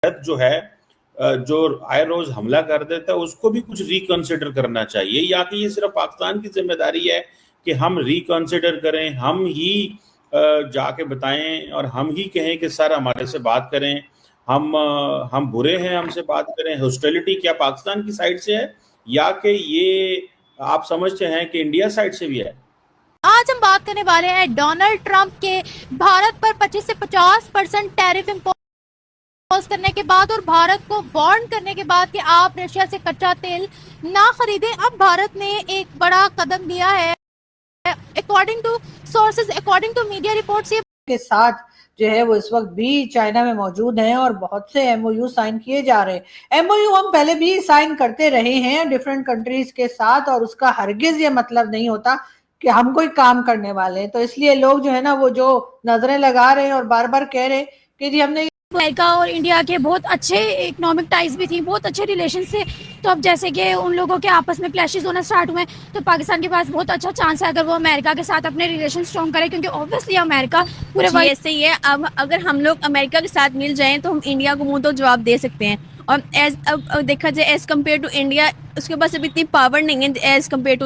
जो है जो आए रोज हमला कर देता है उसको भी कुछ रिकंसिडर करना चाहिए, या कि ये सिर्फ पाकिस्तान की जिम्मेदारी है कि हम रिकंसिडर करें, हम ही जाके बताएं और हम ही कहें कि सर हमारे से बात करें, हम बुरे हैं, हमसे बात करें। हॉस्टिलिटी क्या पाकिस्तान की साइड से है या कि ये आप समझते हैं कि इंडिया साइड से भी है? आज हम बात करने वाले हैं डोनाल्ड ट्रंप के भारत पर 25 से 50% टैरिफ इम्पोज करने के बाद और भारत को वार्न करने के बाद कि आप रशिया से कच्चा तेल ना खरीदें। अब भारत ने एक बड़ा कदम लिया है। According to sources, according to media reports, ये के साथ जो है वो इस वक्त भी चाइना में मौजूद हैं और बहुत से एमओयू साइन किए जा रहे हैं। एमओयू हम पहले भी साइन करते रहे हैं डिफरेंट कंट्रीज के साथ, और उसका हरगिज ये मतलब नहीं होता कि हम कोई काम करने वाले हैं। तो इसलिए लोग जो है ना वो जो नजरें लगा रहे हैं और बार बार कह रहे हैं कि जी हमने अमेरिका और इंडिया के बहुत अच्छे इकोनॉमिक टाइज भी थी, बहुत अच्छे रिलेशन से। तो अब जैसे कि उन लोगों के आपस में क्लैशेस होना स्टार्ट हुए, तो पाकिस्तान के पास बहुत अच्छा चांस है अगर वो अमेरिका के साथ अपने रिलेशन स्ट्रॉन्ग करे, क्योंकि ऑब्वियसली अमेरिका पूरे वर्ल्ड ऐसे ही है। अब अगर हम लोग अमेरिका के साथ मिल जाएं तो हम इंडिया को मुंह तो जवाब दे सकते हैं, और एज देखा जाए एज कम्पेयर टू इंडिया उसके पास अभी इतनी पावर नहीं है as compare to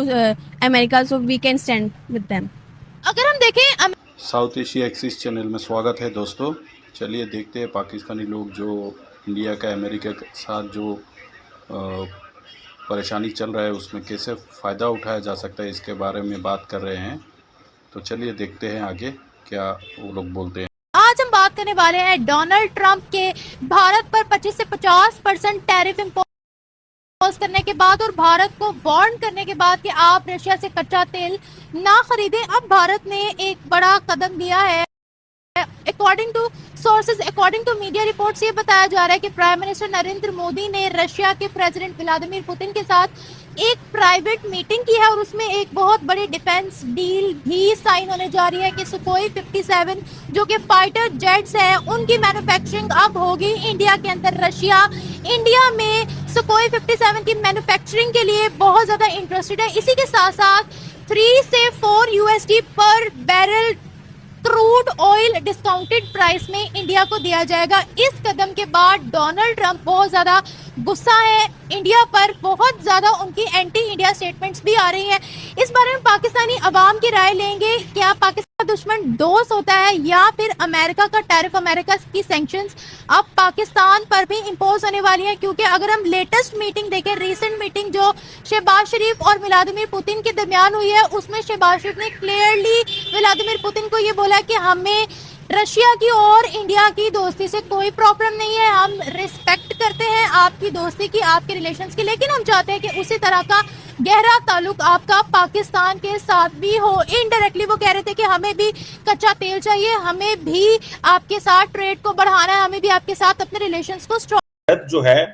America, so we can stand with them. अगर हम देखें साउथ एशिया एक्सिस चैनल में स्वागत है दोस्तों। चलिए देखते हैं पाकिस्तानी लोग जो इंडिया का अमेरिका के साथ जो परेशानी चल रहा है उसमें कैसे फ़ायदा उठाया जा सकता है, इसके बारे में बात कर रहे हैं। तो चलिए देखते हैं आगे क्या वो लोग बोलते हैं। आज हम बात करने वाले हैं डोनाल्ड ट्रंप के भारत पर 25 से 50% टैरिफ इम्पोज करने के बाद और भारत को वार्न करने के बाद कि आप रशिया से कच्चा तेल ना खरीदें। अब भारत ने एक बड़ा कदम लिया है। According to sources, according to media reports, ये बताया जा रहा है कि प्राइम मिनिस्टर नरेंद्र मोदी ने रशिया के प्रेसिडेंट व्लादिमीर पुतिन के साथ एक प्राइवेट मीटिंग की है और उसमें एक बहुत बड़ी डिफेंस डील भी साइन होने जा रही है कि सुखोई 57 जो कि फाइटर जेट्स हैं उनकी मैन्युफैक्चरिंग अब होगी इंडिया के अंदर। रशिया इंडिया में सुखोई 57 की मैन्युफैक्चरिंग के लिए बहुत ज्यादा इंटरेस्टेड है। इसी के साथ साथ 3 से 4 USD पर barrel crude oil discounted price में इंडिया को दिया जाएगा। इस कदम के बाद डोनाल्ड ट्रंप बहुत ज्यादा गुस्सा है इंडिया पर, बहुत ज्यादा उनकी एंटी इंडिया स्टेटमेंट्स भी आ रही हैं। इस बारे में पाकिस्तानी अवाम की राय लेंगे। क्या पाकिस्तान का दुश्मन दोस्त होता है या फिर अमेरिका का टैरिफ, अमेरिका की सैंक्शंस अब पाकिस्तान पर भी इम्पोज होने वाली है? क्योंकि अगर हम लेटेस्ट मीटिंग देखें, रीसेंट मीटिंग जो शहबाज शरीफ और व्लादिमीर पुतिन के दरमियान हुई है, उसमें शहबाज शरीफ ने क्लियरली व्लादिमीर पुतिन को ये बोला कि हमें रशिया की और इंडिया की दोस्ती से कोई प्रॉब्लम नहीं है, हम रिस्पेक्ट करते हैं आपकी दोस्ती की, आपके रिलेशंस की, लेकिन हम चाहते हैं कि उसी तरह का गहरा ताल्लुक आपका पाकिस्तान के साथ भी हो। इनडायरेक्टली वो कह रहे थे कि हमें भी कच्चा तेल चाहिए, हमें भी आपके साथ ट्रेड को बढ़ाना है, हमें भी आपके साथ अपने रिलेशंस को स्ट्रॉन्ग जो है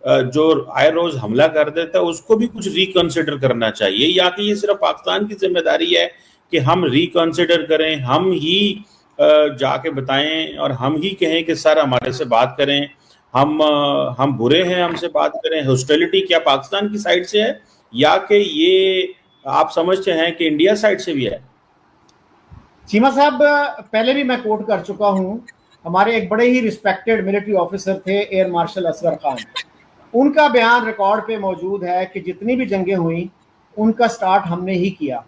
जो आए रोज हमला कर देता है उसको भी कुछ रिकंसिडर करना चाहिए, या कि ये सिर्फ पाकिस्तान की जिम्मेदारी है कि हम रिकंसिडर करें, हम ही जाके बताएं और हम ही कहें कि सर हमारे से बात करें, हम बुरे हैं, हमसे बात करें। हॉस्टिलिटी क्या पाकिस्तान की साइड से है या कि ये आप समझते हैं कि इंडिया साइड से भी है? चीमा साहब, पहले भी मैं कोट कर चुका हूं, हमारे एक बड़े ही रिस्पेक्टेड मिलिट्री ऑफिसर थे एयर मार्शल असगर खान। उनका बयान रिकॉर्ड पे मौजूद है कि जितनी भी जंगें हुई उनका स्टार्ट हमने ही किया।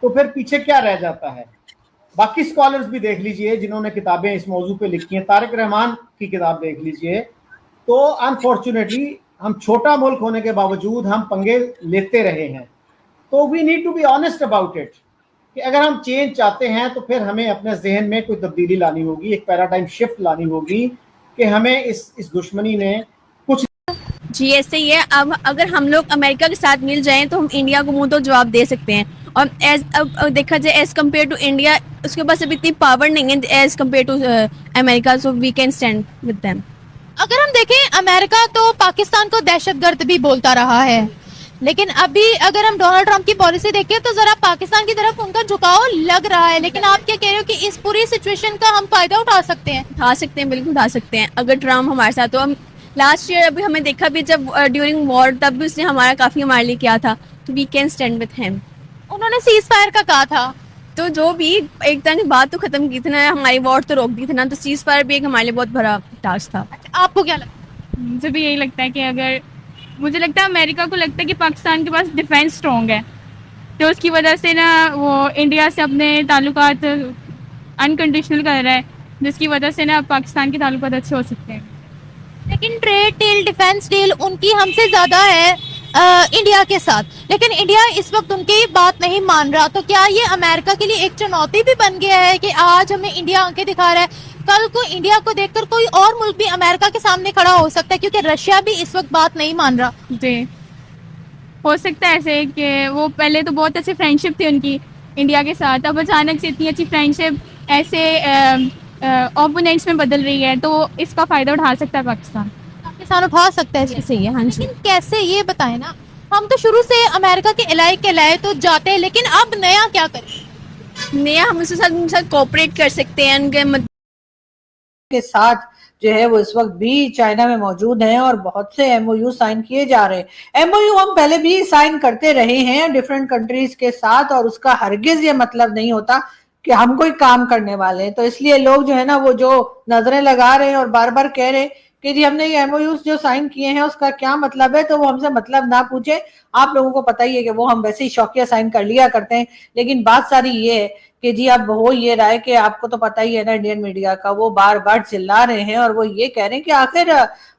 तो फिर पीछे क्या रह जाता है? बाकी स्कॉलर्स भी देख लीजिए जिन्होंने किताबें इस मौजू पे लिखी हैं, तारिक रहमान की किताब देख लीजिए। तो अनफॉर्चुनेटली हम छोटा मुल्क होने के बावजूद हम पंगे लेते रहे हैं। तो we need to be honest about it कि अगर हम चेंज चाहते हैं तो फिर हमें अपने जहन में कोई तब्दीली लानी होगी, एक पैराडाइम शिफ्ट लानी होगी कि हमें इस दुश्मनी ने कुछ जी ऐसे ही है। अब अगर हम लोग अमेरिका के साथ मिल जाएं तो हम इंडिया को मुंह तो जवाब दे सकते हैं, और एज देखा जाए एज कम्पेयर टू इंडिया उसके पास अभी इतनी पावर नहीं है as compare to America, so we can stand with them. अगर हम देखें अमेरिका तो पाकिस्तान को दहशतगर्द भी बोलता रहा है, लेकिन अभी अगर हम डोनाल्ड ट्रंप की पॉलिसी देखें तो जरा पाकिस्तान की तरफ उनका झुकाव लग रहा है। लेकिन आप क्या कह रहे हो कि इस पूरी सिचुएशन का हम फायदा उठा सकते हैं? उठा सकते हैं, बिल्कुल उठा सकते हैं। अगर ट्रम्प हमारे साथ, तो हम लास्ट ईयर अभी हमें देखा भी जब ड्यूरिंग वॉर, तब भी उसने हमारा काफी हमारे लिए किया था, तो we can stand with him. उन्होंने सीज फायर का कहा था। तो जो भी एक तरह की बात तो खत्म की थी ना, हमारी वॉर तो रोक दी थी ना, तो सीज फायर भी एक हमारे लिए बहुत बड़ा टास्क था। अच्छा, आपको क्या लगता है? मुझे भी यही लगता है कि अगर मुझे लगता है अमेरिका को लगता है कि पाकिस्तान के पास डिफेंस स्ट्रॉन्ग है, तो उसकी वजह से ना वो इंडिया से अपने ताल्लुकात अनकंडीशनल कर रहा है, जिसकी वजह से ना पाकिस्तान के ताल्लुकात अच्छे हो सकते हैं। लेकिन ट्रेड डील, डिफेंस डील उनकी हमसे ज्यादा है इंडिया के साथ, लेकिन इंडिया इस वक्त उनकी बात नहीं मान रहा। तो क्या ये अमेरिका के लिए एक चुनौती भी बन गया है कि आज हमें इंडिया आंखें दिखा रहा है, कल को इंडिया को देखकर कोई और मुल्क भी अमेरिका के सामने खड़ा हो सकता है, क्योंकि रशिया भी इस वक्त बात नहीं मान रहा। जी, हो सकता है ऐसे कि वो पहले तो बहुत अच्छी फ्रेंडशिप थी उनकी इंडिया के साथ, अब अचानक से इतनी अच्छी फ्रेंडशिप ऐसे ओपोनेंट्स में बदल रही है, तो इसका फ़ायदा उठा सकता है पाकिस्तान। पाकिस्तान उठा सकता है इससे। सही है, हाँ जी। लेकिन कैसे, ये बताएं ना। हम तो शुरू से अमेरिका के इलाके के लाए तो जाते हैं, लेकिन अब नया क्या करें? नया हम उसके साथ कोऑपरेट कर सकते हैं, उनके के साथ जो है वो इस वक्त भी चाइना में मौजूद हैं और बहुत से एमओयू साइन किए जा रहे हैं। एमओयू हम पहले भी साइन करते रहे हैं डिफरेंट कंट्रीज के साथ, और उसका हरगिज ये मतलब नहीं होता कि हम कोई काम करने वाले हैं। तो इसलिए लोग जो है ना वो जो नजरें लगा रहे हैं और बार बार कह रहे हैं कि जी हमने ये एमओयूज जो साइन किए हैं उसका क्या मतलब है, तो वो हमसे मतलब ना पूछे। आप लोगों को पता ही है कि वो हम वैसे ही शौकिया साइन कर लिया करते हैं। लेकिन बात सारी ये है कि जी अब हो ये रहा है कि आपको तो पता ही है ना, इंडियन मीडिया का वो बार बार चिल्ला रहे हैं और वो ये कह रहे हैं कि आखिर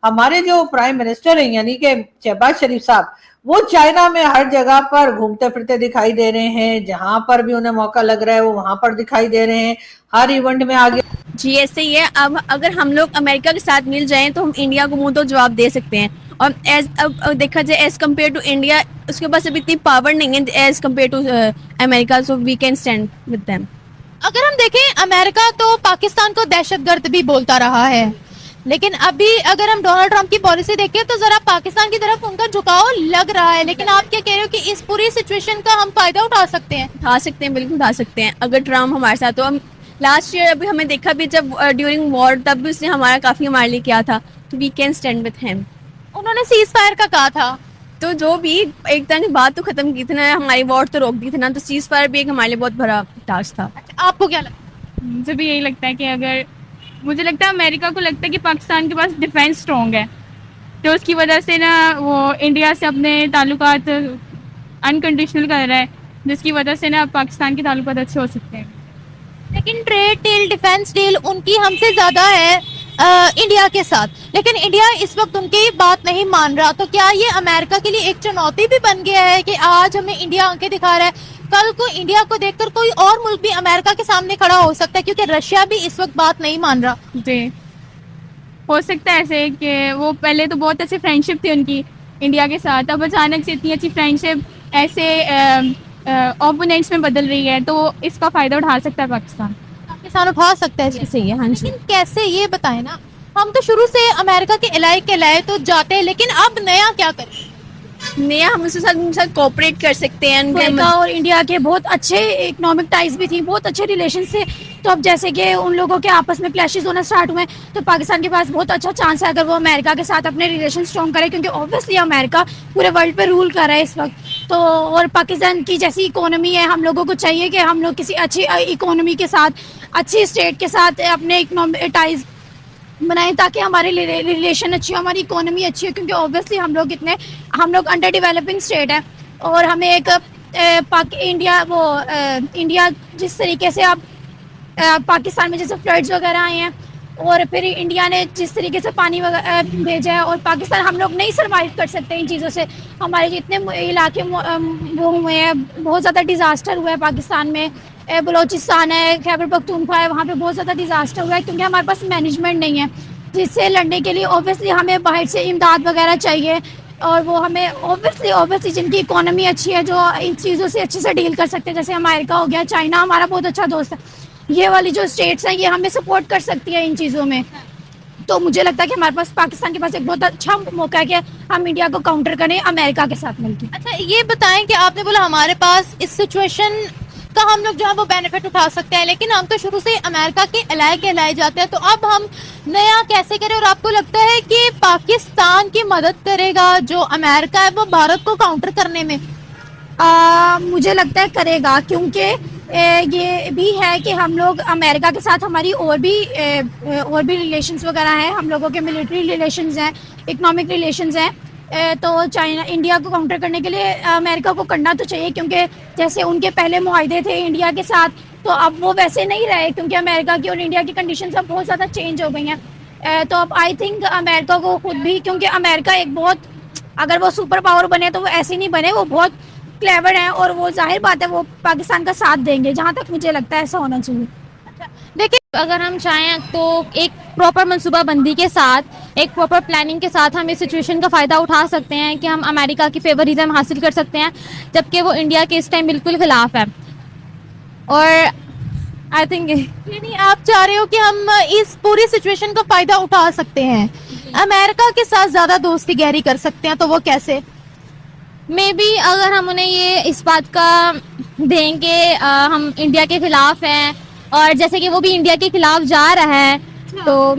हमारे जो प्राइम मिनिस्टर हैं यानी कि शहबाज शरीफ साहब, वो चाइना में हर जगह पर घूमते फिरते दिखाई दे रहे हैं, जहां पर भी उन्हें मौका लग रहा है वो वहां पर दिखाई दे रहे हैं, हर इवेंट में आगे। जी ऐसे ही है। अब अगर हम लोग अमेरिका के साथ मिल जाएं तो हम इंडिया को मुंह तो जवाब दे सकते हैं, और अब देखा जाए एज कम्पेयर टू इंडिया उसके पास अभी इतनी पावर नहीं है as compare to America, so we can stand with them. अगर हम देखें, अमेरिका तो पाकिस्तान को दहशतगर्द भी बोलता रहा है, लेकिन अभी अगर हम डोनाल्ड ट्रंप की पॉलिसी देखें तो जरा पाकिस्तान की तरफ उनका झुकाव लग रहा है। लेकिन आप क्या कह रहे हो कि इस पूरी सिचुएशन का हम फायदा उठा सकते हैं? उठा सकते हैं, बिल्कुल उठा सकते हैं। अगर ट्रम्प हमारे साथ, तो हम लास्ट ईयर अभी हमें देखा भी जब ड्यूरिंग वॉर, तब भी उसने हमारा काफ़ी हमारे लिए किया था, तो we can stand with him. उन्होंने सीज फायर का कहा था, तो जो भी एक तरह की बात तो खत्म की थी ना, हमारी वॉर तो रोक दी थी ना, तो सीज फायर भी एक हमारे लिए बहुत बड़ा टास्क था। अच्छा, आपको क्या लगता है? मुझे भी यही लगता है कि अगर मुझे लगता है अमेरिका को लगता है कि पाकिस्तान के पास डिफेंस स्ट्रॉन्ग है, तो उसकी वजह से ना वो इंडिया से अपने ताल्लुकात अनकंडीशनल कर रहा है, जिसकी वजह से ना पाकिस्तान के ताल्लुकात अच्छे हो सकते हैं। लेकिन ट्रेड डील, डिफेंस डील उनकी हमसे ज्यादा है इंडिया के साथ, लेकिन इंडिया इस वक्त उनकी बात नहीं मान रहा। तो क्या ये अमेरिका के लिए एक चुनौती भी बन गया है कि आज हमें इंडिया आंखें दिखा रहा है, कल को इंडिया को देखकर कोई और मुल्क भी अमेरिका के सामने खड़ा हो सकता है, क्योंकि रशिया भी इस वक्त बात नहीं मान रहा। जी, हो सकता है ऐसे कि वो पहले तो बहुत अच्छी फ्रेंडशिप थी उनकी इंडिया के साथ, अब अचानक से इतनी अच्छी फ्रेंडशिप ऐसे ओपोनेंट्स में बदल रही है, तो इसका फ़ायदा उठा सकता है पाकिस्तान। पाकिस्तान उठा सकता है इससे। सही है, हाँ जी। लेकिन कैसे, ये बताएं ना। हम तो शुरू से अमेरिका के इलाके के लाए तो जाते हैं, लेकिन अब नया क्या करें? नया हम उसके साथ कोऑपरेट कर सकते हैं, अमेरिका और इंडिया के बहुत अच्छे इकोनॉमिक टाइज भी थी, बहुत अच्छे रिलेशन थे। तो अब जैसे कि उन लोगों के आपस में क्लैशेस होना स्टार्ट हुए, तो पाकिस्तान के पास बहुत अच्छा चांस है अगर वो अमेरिका के साथ अपने रिलेशन स्ट्रॉन्ग करे, क्योंकि ऑब्वियसली अमेरिका पूरे वर्ल्ड पे रूल कर रहा है इस वक्त। तो और पाकिस्तान की जैसी इकोनॉमी है, हम लोगों को चाहिए कि हम लोग किसी अच्छी इकोनॉमी के साथ, अच्छी स्टेट के साथ अपने इकोनॉमिक टाइज बनाएं, ताकि हमारे रिलेशन अच्छी हो, हमारी इकोनॉमी अच्छी हो, क्योंकि ऑब्वियसली हम लोग अंडर डेवलपिंग स्टेट है, और हमें एक इंडिया जिस तरीके से अब पाकिस्तान में जैसे फ्लड्स वगैरह आए हैं, और फिर इंडिया ने जिस तरीके से पानी भेजा है, और पाकिस्तान, हम लोग नहीं सर्वाइव कर सकते इन चीज़ों से। हमारे जितने इलाके वो हुए हैं, बहुत ज़्यादा डिज़ास्टर हुआ है पाकिस्तान में, बलोचिस्तान है, खैबर पख्तूनख्वा है, वहाँ पे बहुत ज़्यादा डिज़ास्टर हुआ है, क्योंकि हमारे पास मैनेजमेंट नहीं है जिससे लड़ने के लिए। ऑब्वियसली हमें बाहर से इमदाद वगैरह चाहिए, और वो हमें ऑब्वियसली जिनकी इकोनॉमी अच्छी है, जो इन चीज़ों से अच्छे से डील कर सकते हैं, जैसे अमेरिका हो गया, चाइना हमारा बहुत अच्छा दोस्त है, ये वाली जो स्टेट्स हैं ये हमें सपोर्ट कर सकती है इन चीज़ों में। तो मुझे लगता है कि हमारे पास पाकिस्तान के पास एक बहुत अच्छा मौका है कि हम इंडिया को काउंटर करें अमेरिका के साथ मिलकर। अच्छा, ये बताएं कि आपने बोला हमारे पास इस सिचुएशन का हम लोग जो है वो बेनिफिट उठा सकते हैं, लेकिन हम तो शुरू से अमेरिका के इलाके लाए जाते हैं, तो अब हम नया कैसे करें? और आपको लगता है कि पाकिस्तान की मदद करेगा जो अमेरिका है वो भारत को काउंटर करने में? मुझे लगता है करेगा, क्योंकि ये भी है कि हम लोग अमेरिका के साथ हमारी और भी रिलेशंस वगैरह हैं, हम लोगों के मिलिट्री रिलेशंस हैं, इकोनॉमिक रिलेशंस हैं। तो चाइना इंडिया को काउंटर करने के लिए अमेरिका को करना तो चाहिए, क्योंकि जैसे उनके पहले मुआहदे थे इंडिया के साथ, तो अब वो वैसे नहीं रहे, क्योंकि अमेरिका की और इंडिया की कंडीशंस अब बहुत ज़्यादा चेंज हो गई हैं। तो अब आई थिंक अमेरिका को खुद भी, क्योंकि अमेरिका एक बहुत, अगर वो सुपर पावर बने तो वो ऐसे नहीं बने, वो बहुत क्लेवर हैं और वो जाहिर बात है वो पाकिस्तान का साथ देंगे, जहाँ तक मुझे लगता है ऐसा होना चाहिए। देखिए, अगर हम चाहें तो एक प्रॉपर मनसूबाबंदी के साथ, एक प्रॉपर प्लानिंग के साथ हम इस सिचुएशन का फ़ायदा उठा सकते हैं कि हम अमेरिका की फेवरिज्म हासिल कर सकते हैं, जबकि वो इंडिया के इस टाइम बिल्कुल खिलाफ है। और आई थिंक यानी आप चाह रहे हो कि हम इस पूरी सिचुएशन का फ़ायदा उठा सकते हैं, अमेरिका के साथ ज़्यादा दोस्ती गहरी कर सकते हैं, तो वो कैसे? मे बी अगर हम उन्हें ये इस बात का दें कि हम इंडिया के खिलाफ हैं, और जैसे कि वो भी इंडिया के खिलाफ जा रहा है, तो